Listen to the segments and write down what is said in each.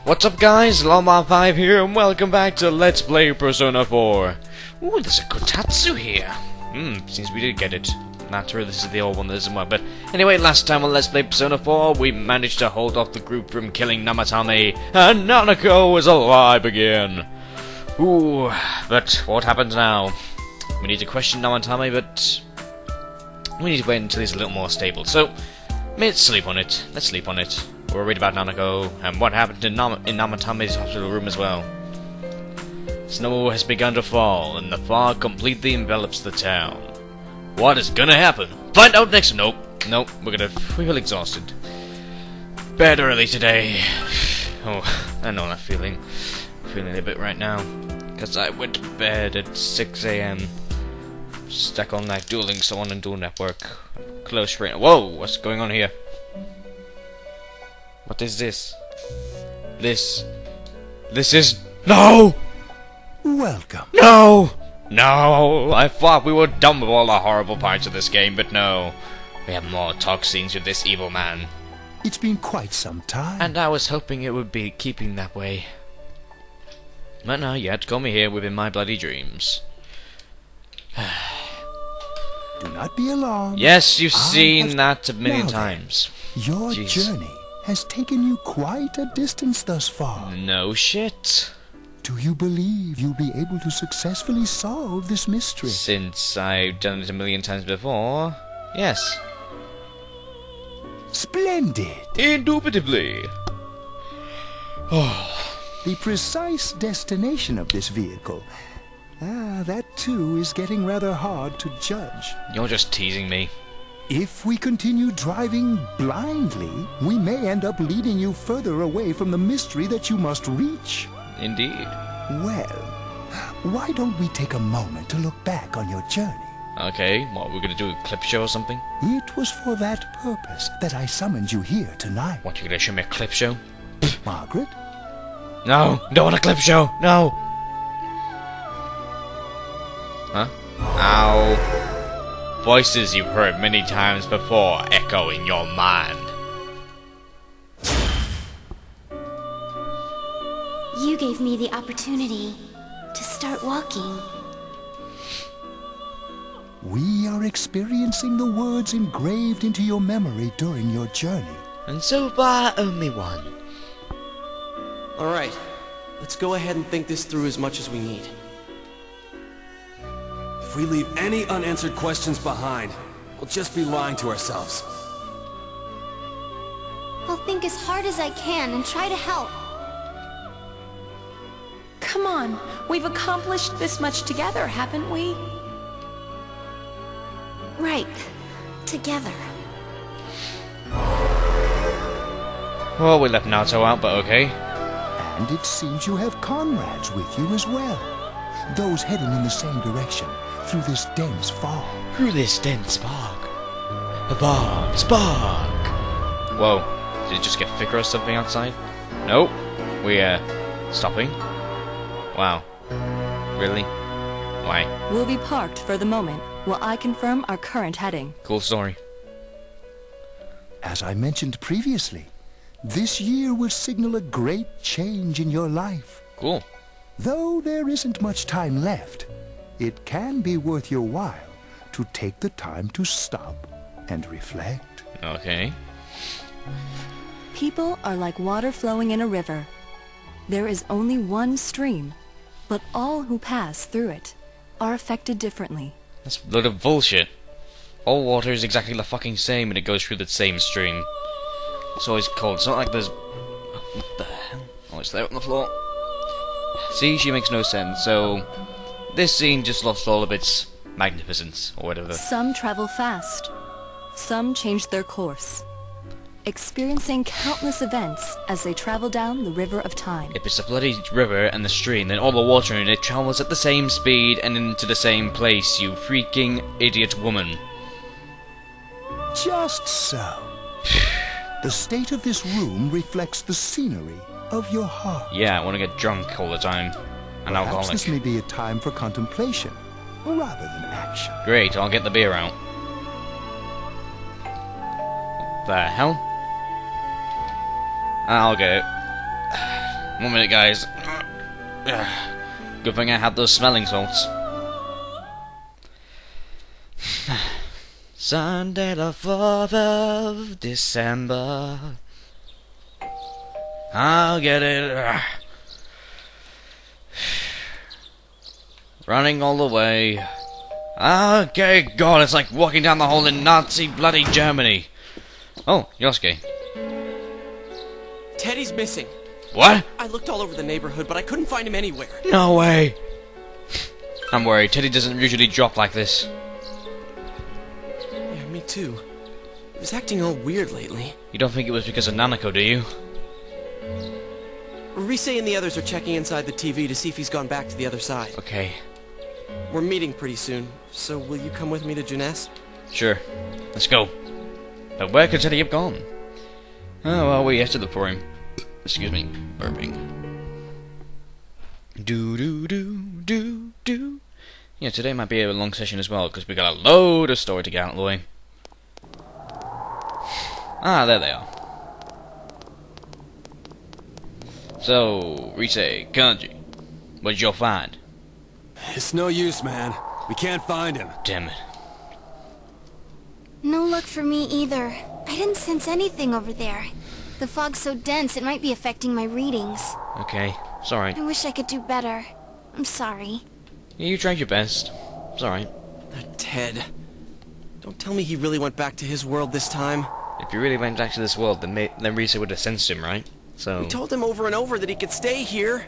What's up guys, Namatame here, and welcome back to Let's Play Persona 4. Ooh, there's a Kotatsu here. Seems we did get it. Not true, this is the old one, this isn't one. But anyway, last time on Let's Play Persona 4, we managed to hold off the group from killing Namatame, and Nanako is alive again. Ooh, but what happens now? We need to question Namatame, but we need to wait until he's a little more stable. So, let's sleep on it. Let's sleep on it. We're worried about Nanako, and what happened in Namatame's hospital room as well. Snow has begun to fall, and the fog completely envelops the town. What is gonna happen? Find out next. Nope, we feel exhausted. Bed early today. Oh, I know that feeling. I'm feeling a bit right now, because I went to bed at 6 AM. Stuck all night dueling someone on Dual Network. Close range. Whoa, what's going on here? What is this? This is... No! Welcome. No! No! I thought we were done with all the horrible parts of this game, but no. We have more talk scenes with this evil man. It's been quite some time. And I was hoping it would be keeping that way. But no, you had to call me here within my bloody dreams. Do not be alarmed. Yes, you've seen that a million times. Your journey has taken you quite a distance thus far. No shit. Do you believe you'll be able to successfully solve this mystery? Since I've done it a million times before, yes. Splendid. Indubitably. Oh. The precise destination of this vehicle, that too is getting rather hard to judge. You're just teasing me. If we continue driving blindly, we may end up leading you further away from the mystery that you must reach. Indeed. Well, why don't we take a moment to look back on your journey? Okay, what, we're gonna do a clip show or something? It was for that purpose that I summoned you here tonight. What, you gonna show me a clip show? Margaret? No, don't want a clip show, no! Huh? Ow. Voices you've heard many times before echo in your mind. You gave me the opportunity to start walking. We are experiencing the words engraved into your memory during your journey. And so far, only one. Alright, let's go ahead and think this through as much as we need. If we leave any unanswered questions behind, we'll just be lying to ourselves. I'll think as hard as I can and try to help. Come on, we've accomplished this much together, haven't we? Right. Together. Well, we left Naruto out, but okay. And it seems you have comrades with you as well. Those heading in the same direction, through this dense fog. Through this dense fog. Spark! Whoa, did it just get thicker or something outside? Nope. We're stopping. Wow. Really? Why? We'll be parked for the moment while I confirm our current heading. Cool story. As I mentioned previously, this year will signal a great change in your life. Cool. Though there isn't much time left, it can be worth your while to take the time to stop and reflect. Okay. People are like water flowing in a river. There is only one stream, but all who pass through it are affected differently. That's a load of bullshit. All water is exactly the fucking same and it goes through the same stream. It's always cold. It's not like there's... What the hell? Oh, it's there on the floor. See, she makes no sense, so... This scene just lost all of its magnificence, or whatever. Some travel fast. Some change their course, experiencing countless events as they travel down the river of time. If it's a bloody river and the stream, then all the water in it travels at the same speed and into the same place, you freaking idiot woman. Just so. The state of this room reflects the scenery of your heart. Yeah, I want to get drunk all the time. An Perhaps alcoholic. this may be a time for contemplation, rather than action. Great, I'll get the beer out. The hell? I'll get it. 1 minute, guys. Good thing I had those smelling salts. Sunday the 4th of December. I'll get it. Running all the way. Okay, God, it's like walking down the hall in Nazi bloody Germany. Oh, Yosuke. Teddy's missing. What? I looked all over the neighborhood, but I couldn't find him anywhere. No way. I'm worried. Teddy doesn't usually drop like this. Yeah, me too. He was acting all weird lately. You don't think it was because of Nanako, do you? Rise and the others are checking inside the TV to see if he's gone back to the other side. Okay. We're meeting pretty soon, so will you come with me to Juness? Sure. Let's go. But where could Teddy have gone? Oh, well, we have to look for him. Excuse me. Burping. Do. Yeah, today might be a long session as well, because we got a load of story to get out of the way. Ah, there they are. So, Rise, Kanji, what did you find? It's no use, man. We can't find him. Damn it. No luck for me either. I didn't sense anything over there. The fog's so dense it might be affecting my readings. Okay, it's alright. I wish I could do better. I'm sorry. Yeah, you tried your best. It's alright. Ted. Don't tell me he really went back to his world this time. If you really went back to this world, then Rise would have sensed him, right? So... We told him over and over that he could stay here.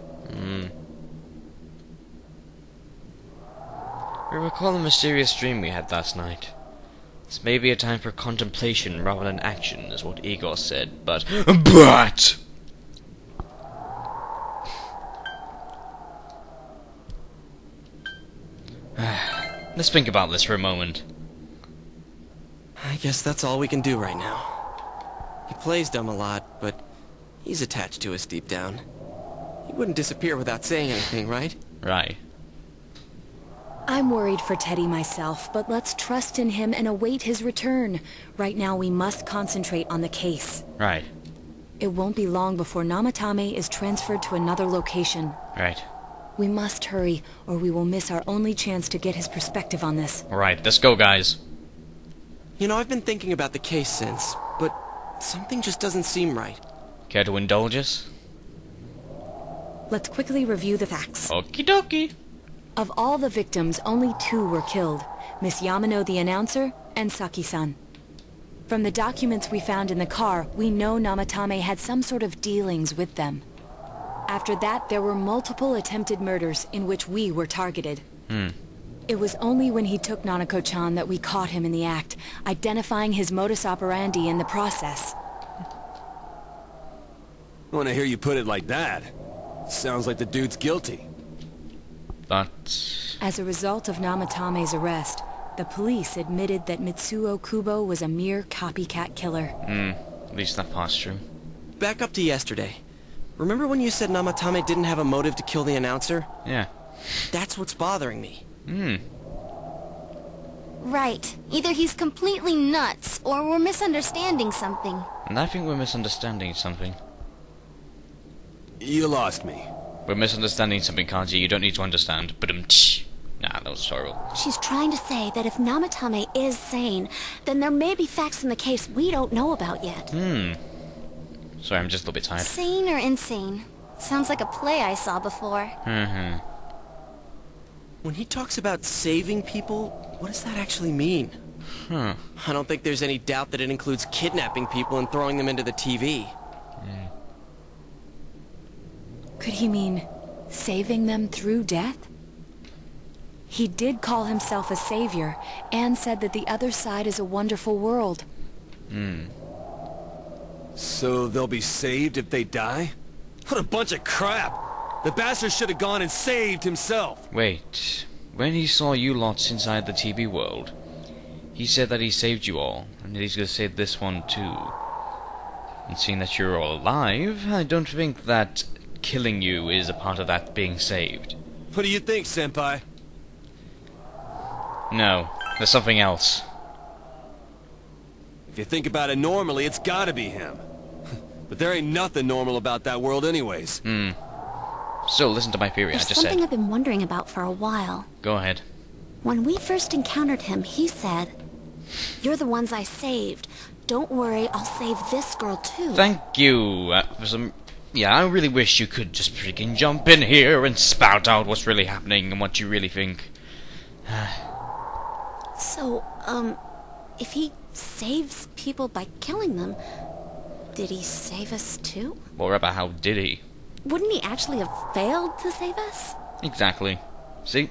We recall the mysterious dream we had last night. This may be a time for contemplation rather than action, is what Igor said, but... But! Let's think about this for a moment. I guess that's all we can do right now. He plays dumb a lot, but he's attached to us deep down. He wouldn't disappear without saying anything, right? Right. I'm worried for Teddy myself, but let's trust in him and await his return. Right now we must concentrate on the case. Right. It won't be long before Namatame is transferred to another location. Right. We must hurry, or we will miss our only chance to get his perspective on this. Alright, let's go, guys. You know, I've been thinking about the case since, but something just doesn't seem right. Care to indulge us? Let's quickly review the facts. Okie dokie. Of all the victims, only 2 were killed. Miss Yamano the announcer, and Saki-san. From the documents we found in the car, we know Namatame had some sort of dealings with them. After that, there were multiple attempted murders in which we were targeted. It was only when he took Nanako-chan that we caught him in the act, identifying his modus operandi in the process. When I hear you put it like that, sounds like the dude's guilty. But... As a result of Namatame's arrest, the police admitted that Mitsuo Kubo was a mere copycat killer. at least that part's true. Back up to yesterday. Remember when you said Namatame didn't have a motive to kill the announcer? Yeah. That's what's bothering me. Right. Either he's completely nuts, or we're misunderstanding something. And I think we're misunderstanding something. You lost me. We're misunderstanding something, Kanji. You don't need to understand. But nah, that was horrible. She's trying to say that if Namatame is sane, then there may be facts in the case we don't know about yet. Sorry, I'm just a little bit tired. Sane or insane? Sounds like a play I saw before. When he talks about saving people, what does that actually mean? I don't think there's any doubt that it includes kidnapping people and throwing them into the TV. Could he mean saving them through death? He did call himself a savior, and said that the other side is a wonderful world. So they'll be saved if they die? What a bunch of crap! The bastard should have gone and saved himself! Wait. When he saw you lots inside the TV world, he said that he saved you all, and that he's gonna save this one too. And seeing that you're all alive, I don't think that killing you is a part of that being saved. What do you think, Senpai? No, there's something else. If you think about it normally, it's gotta be him. But there ain't nothing normal about that world anyways. So, listen to my theory, There's I just something said. I've been wondering about for a while. Go ahead. When we first encountered him, he said, "You're the ones I saved. Don't worry, I'll save this girl too." Thank you for some... Yeah, I really wish you could just freaking jump in here and spout out what's really happening and what you really think. So, if he saves people by killing them, did he save us too? Or about how did he? Wouldn't he actually have failed to save us? Exactly. See?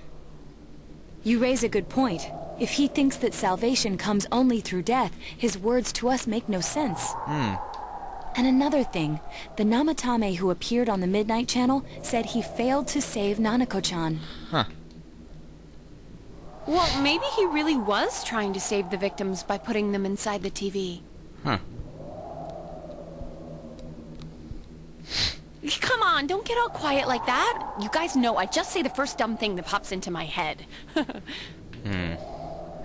You raise a good point. If he thinks that salvation comes only through death, his words to us make no sense. And another thing, the Namatame who appeared on the Midnight Channel said he failed to save Nanako-chan. Huh. Well, maybe he really was trying to save the victims by putting them inside the TV. Huh. Come on, don't get all quiet like that. You guys know I just say the first dumb thing that pops into my head.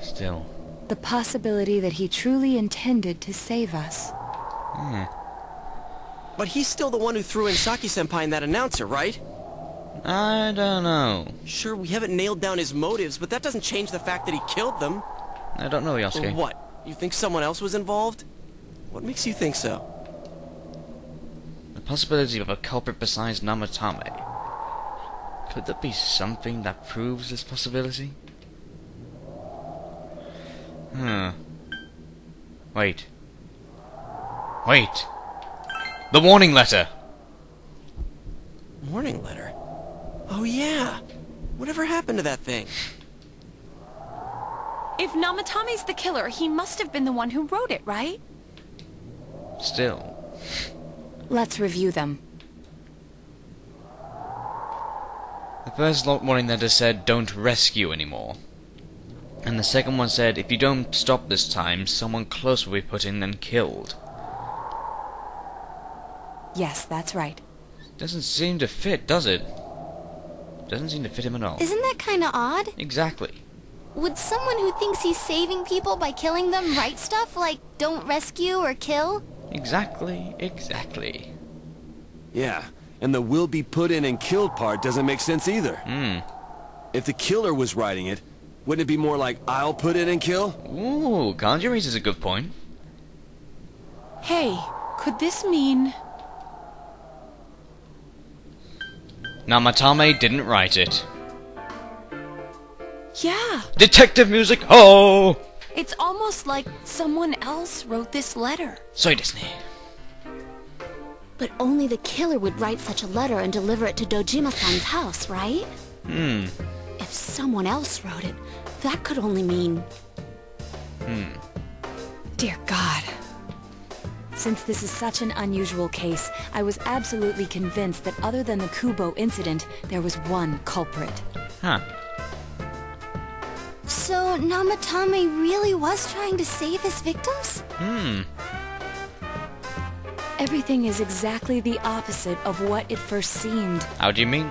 Still. The possibility that he truly intended to save us. But he's still the one who threw in Saki-senpai and that announcer, right? I don't know. Sure, we haven't nailed down his motives, but that doesn't change the fact that he killed them. I don't know, Or Yosuke. what? You think someone else was involved? What makes you think so? The possibility of a culprit besides Namatame. Could there be something that proves this possibility? Wait. Wait! The warning letter! Warning letter? Oh yeah! Whatever happened to that thing? If Namatame's the killer, he must have been the one who wrote it, right? Still. Let's review them. The first warning letter said, "Don't rescue anymore." And the second one said, "If you don't stop this time, someone close will be put in and killed." Yes, that's right. Doesn't seem to fit, does it? Doesn't seem to fit him at all. Isn't that kinda odd? Exactly. Would someone who thinks he's saving people by killing them write stuff like, "Don't rescue or kill"? Exactly. Exactly. Yeah, and the will be put in and killed part doesn't make sense either. If the killer was writing it, wouldn't it be more like, I'll put in and kill? Ooh, Kanji raises a good point. Hey, could this mean... Namatame didn't write it. Yeah, Detective music, oh! it's almost like someone else wrote this letter. Soy desu ne. But only the killer would write such a letter and deliver it to Dojima-san's house, right? If someone else wrote it, that could only mean... Dear God. Since this is such an unusual case, I was absolutely convinced that other than the Kubo incident, there was one culprit. Huh. So, Namatame really was trying to save his victims? Everything is exactly the opposite of what it first seemed. How do you mean?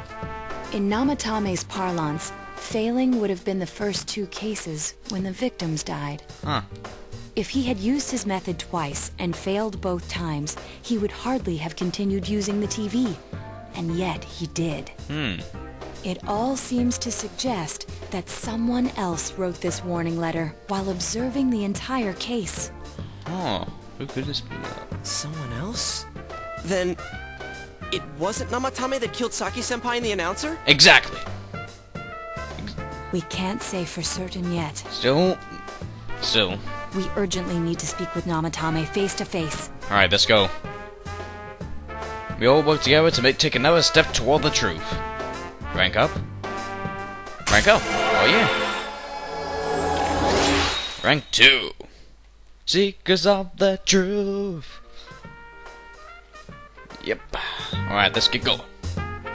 In Namatame's parlance, failing would have been the first two cases when the victims died. Huh. If he had used his method twice and failed both times, he would hardly have continued using the TV. And yet he did. It all seems to suggest that someone else wrote this warning letter while observing the entire case. Oh, who could this be? Someone else? Then... it wasn't Namatame that killed Saki-senpai and the announcer? Exactly. We can't say for certain yet. Still. We urgently need to speak with Namatame face to face. Alright, let's go. We all work together to take another step toward the truth. Rank up. Rank up. Oh yeah. Rank 2. Seekers of the truth. Yep. Alright, let's get going.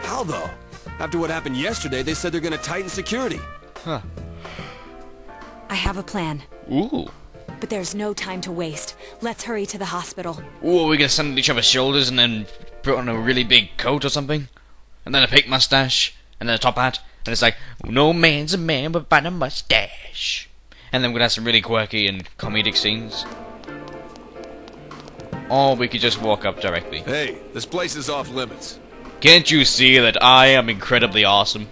How though? After what happened yesterday, they said they're gonna tighten security. Huh. I have a plan, Ooh. but there's no time to waste. Let's hurry to the hospital. Ooh, we gonna stand on each other's shoulders and then put on a really big coat or something? And then a fake mustache? And then a top hat? And it's like, no man's a man without a mustache. And then we're gonna have some really quirky and comedic scenes. or we could just walk up directly. Hey, this place is off limits. Can't you see that I am incredibly awesome?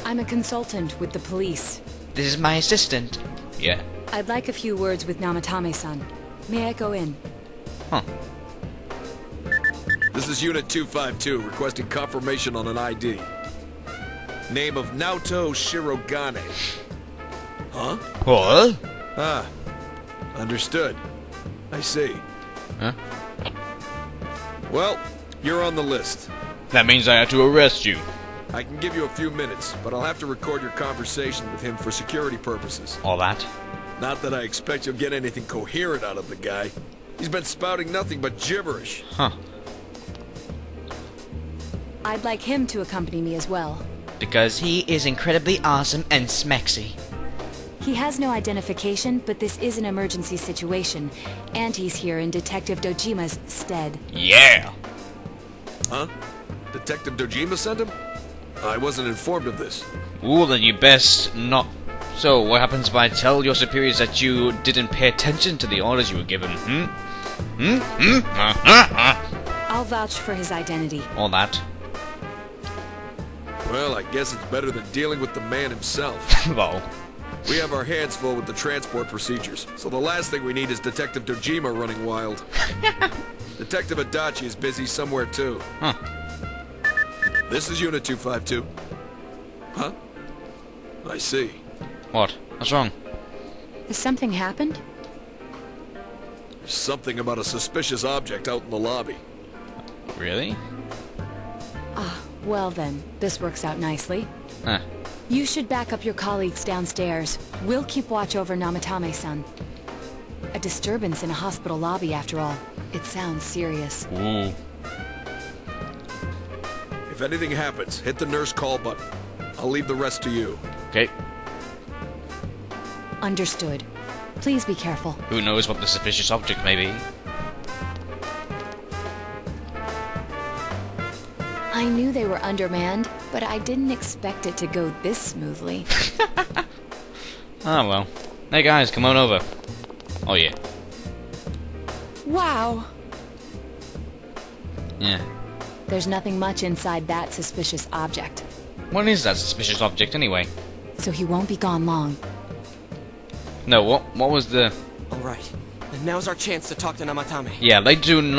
I'm a consultant with the police. This is my assistant. Yeah. I'd like a few words with Namatame-san. May I go in? Huh. This is Unit 252, requesting confirmation on an ID. Name of Naoto Shirogane. Huh? What? Ah. Understood. I see. Huh? Well, you're on the list. That means I have to arrest you. I can give you a few minutes, but I'll have to record your conversation with him for security purposes. All that? Not that I expect you'll get anything coherent out of the guy. He's been spouting nothing but gibberish. Huh. I'd like him to accompany me as well. Because he is incredibly awesome and smexy. He has no identification, but this is an emergency situation, and he's here in Detective Dojima's stead. Yeah! Huh? Detective Dojima sent him? I wasn't informed of this. Ooh, then you best not... So, what happens if I tell your superiors that you didn't pay attention to the orders you were given, I'll vouch for his identity. All that. Well, I guess it's better than dealing with the man himself. Well... We have our hands full with the transport procedures, so the last thing we need is Detective Dojima running wild. Detective Adachi is busy somewhere too. Huh. This is Unit 252. Huh? I see. What? What's wrong? Has something happened? There's something about a suspicious object out in the lobby. Really? Ah, well then, this works out nicely. Huh. You should back up your colleagues downstairs. We'll keep watch over Namatame-san. A disturbance in a hospital lobby, after all. It sounds serious. Ooh. If anything happens, hit the nurse call button. I'll leave the rest to you. Okay. Understood. Please be careful. Who knows what the suspicious object may be? I knew they were undermanned, but I didn't expect it to go this smoothly. Oh well. Hey guys, come on over. Oh yeah. Wow. Yeah. There's nothing much inside that suspicious object, What is that suspicious object anyway? so he won't be gone long. No, what was the... Alright, and now's our chance to talk to Namatame. Yeah, they don't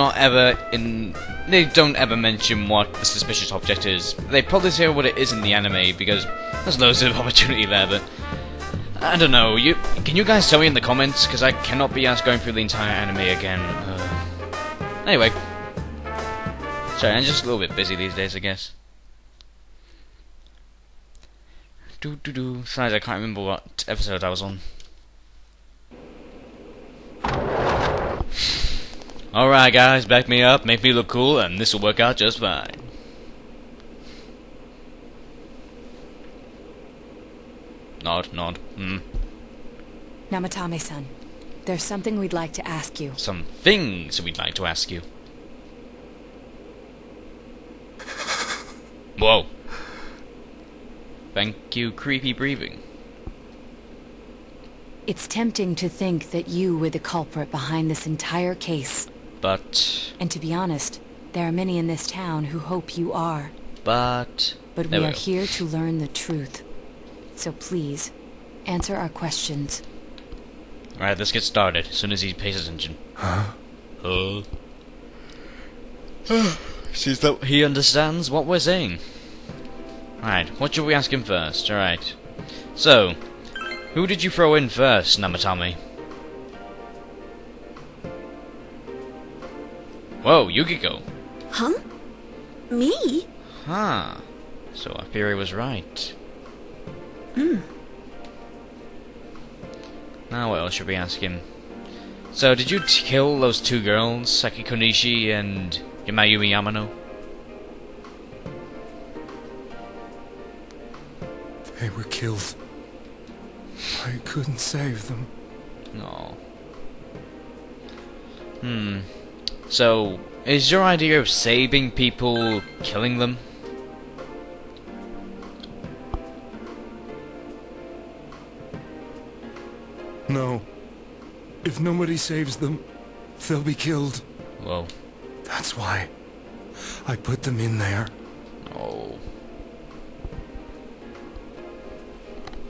ever mention what the suspicious object is. They probably say what it is in the anime, because there's loads of opportunity there, but... I don't know, can you guys tell me in the comments, because I cannot be asked going through the entire anime again. Anyway. Sorry, I'm just a little bit busy these days, I guess. Besides, I can't remember what episode I was on. Alright guys, back me up, make me look cool, and this will work out just fine. Nod. Namatame-san, there's something we'd like to ask you. Some things we'd like to ask you. Whoa. Thank you, creepy breathing. It's tempting to think that you were the culprit behind this entire case. But... And to be honest, there are many in this town who hope you are. But we are here to learn the truth. So please, answer our questions. Alright, let's get started, as soon as he pays attention. Huh? Seems that he understands what we're saying. Alright, what should we ask him first? Alright. So, who did you throw in first, Namatame? Whoa, Yukiko. Huh? Me? Huh. So our theory was right. Now what else should we ask him? So, did you kill those two girls, Saki Konishi and Mayumi Yamano? They were killed. I couldn't save them. No. So, is your idea of saving people killing them? No. If nobody saves them, they'll be killed. Whoa. That's why I put them in there. Oh.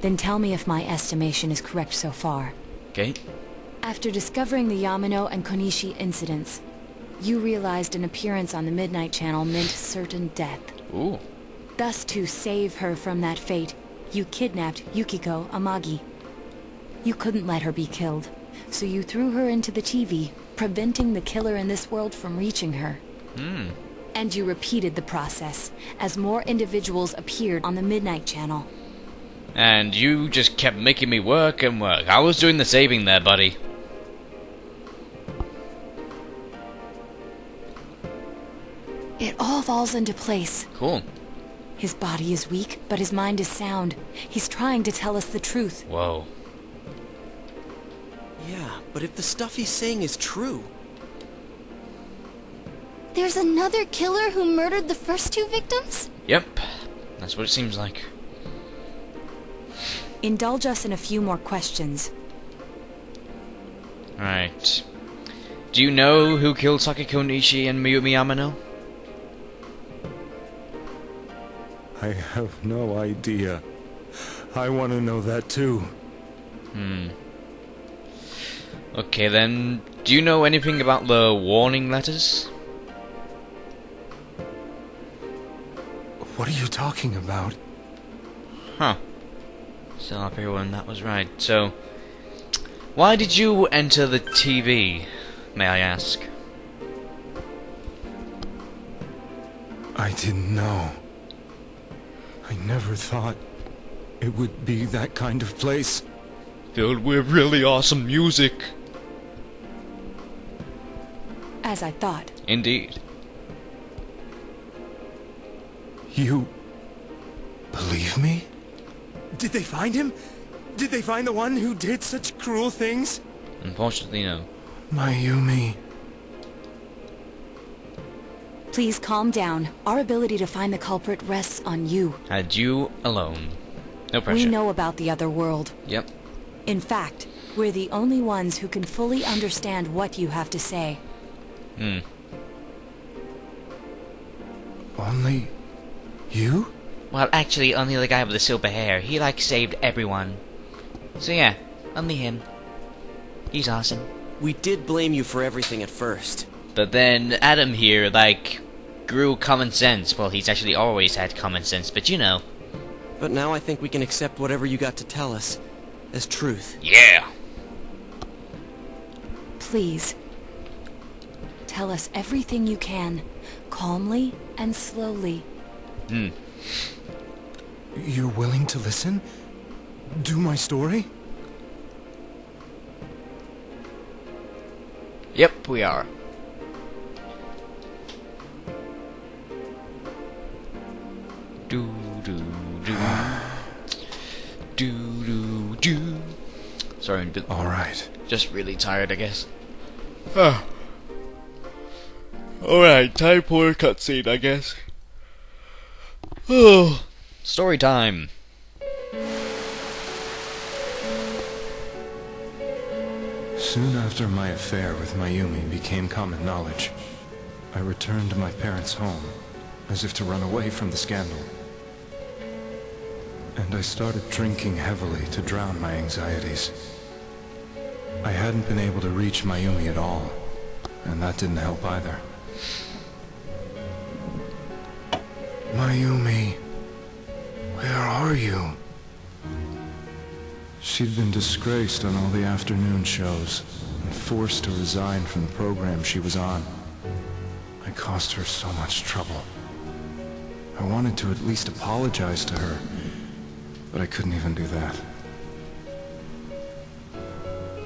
Then tell me if my estimation is correct so far. Okay. After discovering the Yamano and Konishi incidents, you realized an appearance on the Midnight Channel meant certain death. Ooh. Thus, to save her from that fate, you kidnapped Yukiko Amagi. You couldn't let her be killed, so you threw her into the TV, preventing the killer in this world from reaching her. And you repeated the process, as more individuals appeared on the Midnight Channel. And you just kept making me work and work. I was doing the saving there, buddy. It all falls into place. Cool. His body is weak, but his mind is sound. He's trying to tell us the truth. Whoa. Yeah, but if the stuff he's saying is true... There's another killer who murdered the first two victims? Yep. That's what it seems like. Indulge us in a few more questions. Right. Do you know who killed Sakiko Nishi and Mayumi Yamano? I have no idea. I want to know that too. Okay then, do you know anything about the warning letters? What are you talking about? Huh. Still up here when that was right. So, why did you enter the TV, may I ask? I didn't know. I never thought it would be that kind of place. Filled with really awesome music. As I thought. Indeed. You believe me? Did they find him? Did they find the one who did such cruel things? Unfortunately, no. Mayumi. Please calm down. Our ability to find the culprit rests on you. Had you alone. No pressure. We know about the other world. Yep. In fact, we're the only ones who can fully understand what you have to say. Only you? Well, actually, only the guy with the silver hair. He, like, saved everyone. So yeah, only him. He's awesome. We did blame you for everything at first. But then Adam here, like, grew common sense. Well, he's actually always had common sense, but you know. But now I think we can accept whatever you got to tell us as truth. Yeah! Please. Tell us everything you can, calmly and slowly. You're willing to listen? Do my story? Yep, we are. Do do do. Do do do. Sorry, I'm a bit. Alright. Just really tired, I guess. Alright, time for a cutscene, I guess. Oh, story time. Soon after my affair with Mayumi became common knowledge, I returned to my parents' home, as if to run away from the scandal. And I started drinking heavily to drown my anxieties. I hadn't been able to reach Mayumi at all, and that didn't help either. Mayumi, where are you? She'd been disgraced on all the afternoon shows and forced to resign from the program she was on. I caused her so much trouble. I wanted to at least apologize to her, but I couldn't even do that.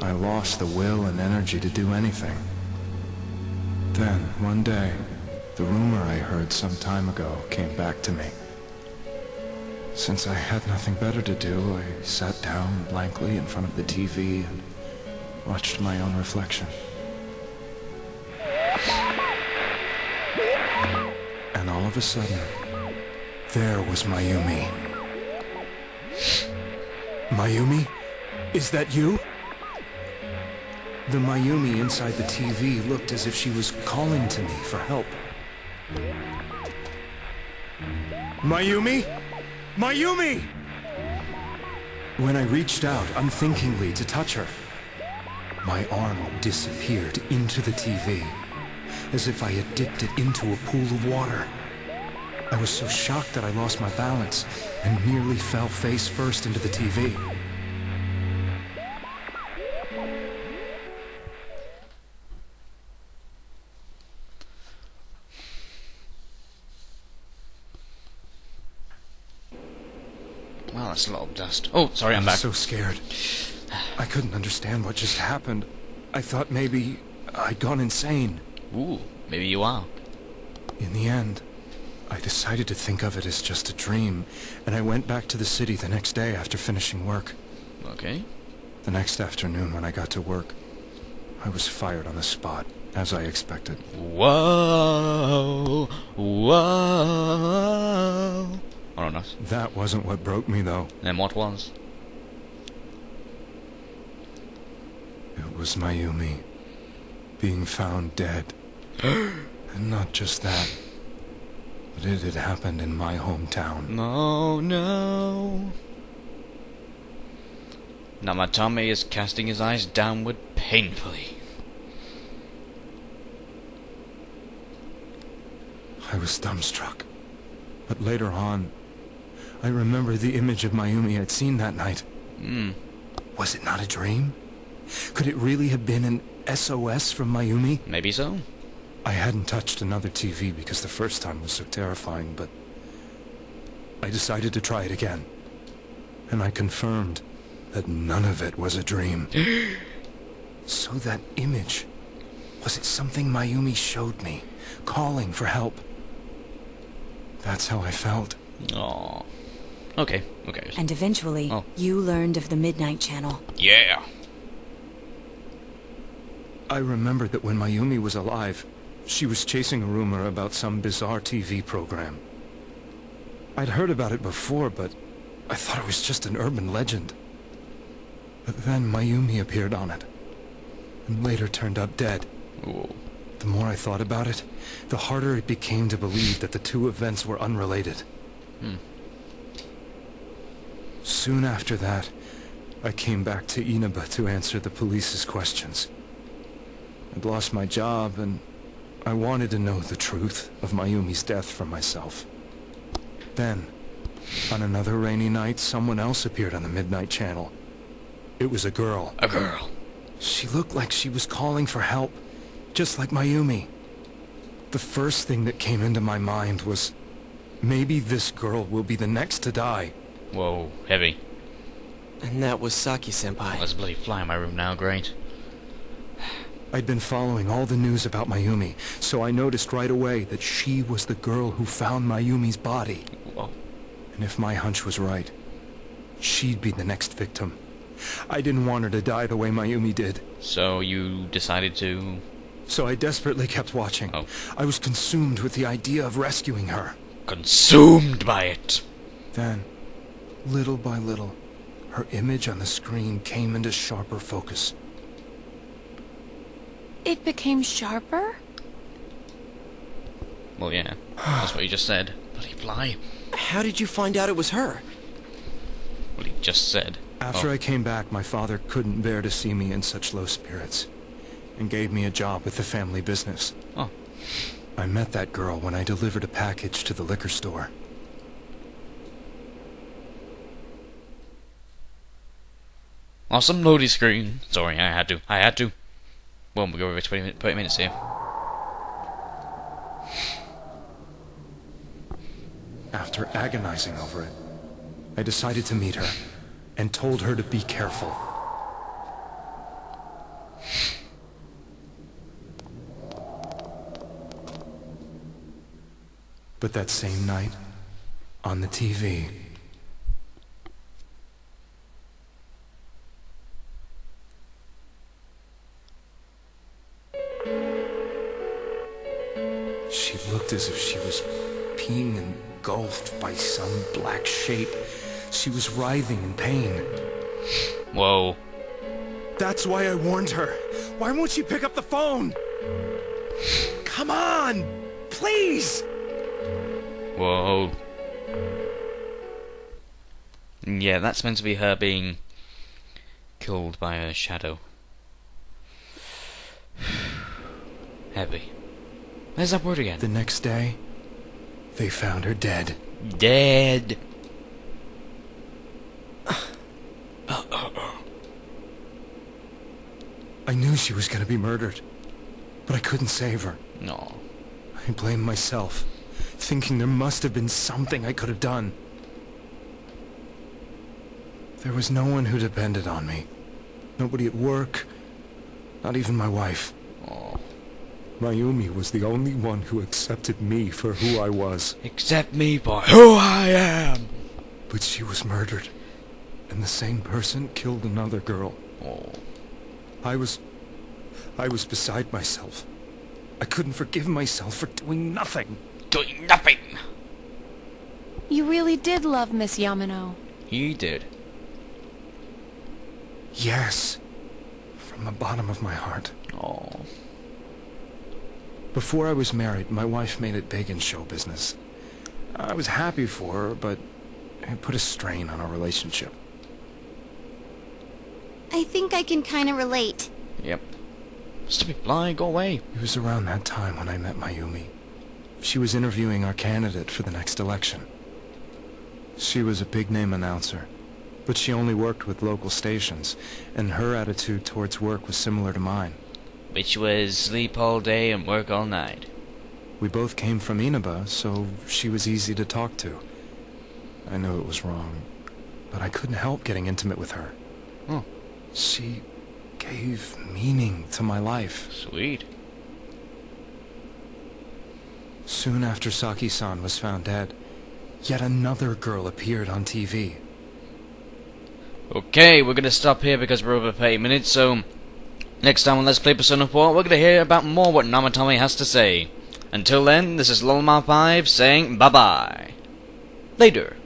I lost the will and energy to do anything. Then, one day, the rumor I heard some time ago came back to me. Since I had nothing better to do, I sat down blankly in front of the TV and watched my own reflection. And all of a sudden, there was Mayumi. Mayumi? Is that you? The Mayumi inside the TV looked as if she was calling to me for help. Mayumi? Mayumi! When I reached out unthinkingly to touch her, my arm disappeared into the TV, as if I had dipped it into a pool of water. I was so shocked that I lost my balance and nearly fell face first into the TV. Wow, that's a lot of dust. Oh, sorry, I'm I back. was so scared. I couldn't understand what just happened. I thought maybe I'd gone insane. Ooh, maybe you are. In the end, I decided to think of it as just a dream, and I went back to the city the next day after finishing work. Okay. The next afternoon when I got to work, I was fired on the spot, as I expected. Whoa, whoa. I don't know. That wasn't what broke me, though. Then what was? It was Mayumi being found dead. And not just that, but it had happened in my hometown. No, no. Namatame is casting his eyes downward painfully. I was dumbstruck. But later on, I remember the image of Mayumi I'd seen that night. Was it not a dream? Could it really have been an SOS from Mayumi? Maybe so. I hadn't touched another TV because the first time was so terrifying, but I decided to try it again. And I confirmed that none of it was a dream. So that image, was it something Mayumi showed me, calling for help? That's how I felt. Aww. Okay, okay. And eventually, you learned of the Midnight Channel. Yeah. I remembered that when Mayumi was alive, she was chasing a rumor about some bizarre TV program. I'd heard about it before, but I thought it was just an urban legend. But then Mayumi appeared on it, and later turned up dead. Ooh. The more I thought about it, the harder it became to believe that the two events were unrelated. Soon after that, I came back to Inaba to answer the police's questions. I'd lost my job, and I wanted to know the truth of Mayumi's death for myself. Then, on another rainy night, someone else appeared on the Midnight Channel. It was a girl. A girl. She looked like she was calling for help, just like Mayumi. The first thing that came into my mind was, maybe this girl will be the next to die. Whoa, heavy. And that was Saki-senpai. There's a bloody fly in my room now, great. I'd been following all the news about Mayumi, so I noticed right away that she was the girl who found Mayumi's body. Whoa. And if my hunch was right, she'd be the next victim. I didn't want her to die the way Mayumi did. So you decided to... So I desperately kept watching. Oh. I was consumed with the idea of rescuing her. Consumed by it. Then, little by little, her image on the screen came into sharper focus. It became sharper? Well, yeah. That's what you just said. Bloody fly. How did you find out it was her? What he just said. After I came back, my father couldn't bear to see me in such low spirits, and gave me a job with the family business. Oh. I met that girl when I delivered a package to the liquor store. Awesome loading screen. Sorry, I had to. Well, we'll go over 20 minutes here. After agonizing over it, I decided to meet her, and told her to be careful. But that same night, on the TV, she looked as if she was being engulfed by some black shape. She was writhing in pain. Whoa. That's why I warned her. Why won't she pick up the phone? Come on! Please! Whoa. Yeah, that's meant to be her being killed by a shadow. Heavy. There's that word again. The next day, they found her dead. Dead. I knew she was gonna be murdered, but I couldn't save her. No. I blamed myself, thinking there must have been something I could have done. There was no one who depended on me. Nobody at work, not even my wife. Oh. Mayumi was the only one who accepted me for who I was. Accept me for who I am. But she was murdered, and the same person killed another girl. Oh. I was beside myself. I couldn't forgive myself for doing nothing. Doing nothing. You really did love Miss Yamano. He did. Yes. From the bottom of my heart. Oh. Before I was married, my wife made it big in show business. I was happy for her, but it put a strain on our relationship. I think I can kind of relate. Yep. Stop it, fly, go away. It was around that time when I met Mayumi. She was interviewing our candidate for the next election. She was a big-name announcer, but she only worked with local stations, and her attitude towards work was similar to mine. Which was sleep all day and work all night. We both came from Inaba, so she was easy to talk to. I knew it was wrong, but I couldn't help getting intimate with her. Oh. She gave meaning to my life. Sweet. Soon after Saki-san was found dead, yet another girl appeared on TV. Okay, we're gonna stop here because we're over 8 minutes, so next time on Let's Play Persona 4, we're gonna hear about more what Namatame has to say. Until then, this is Lolma5 saying bye-bye. Later.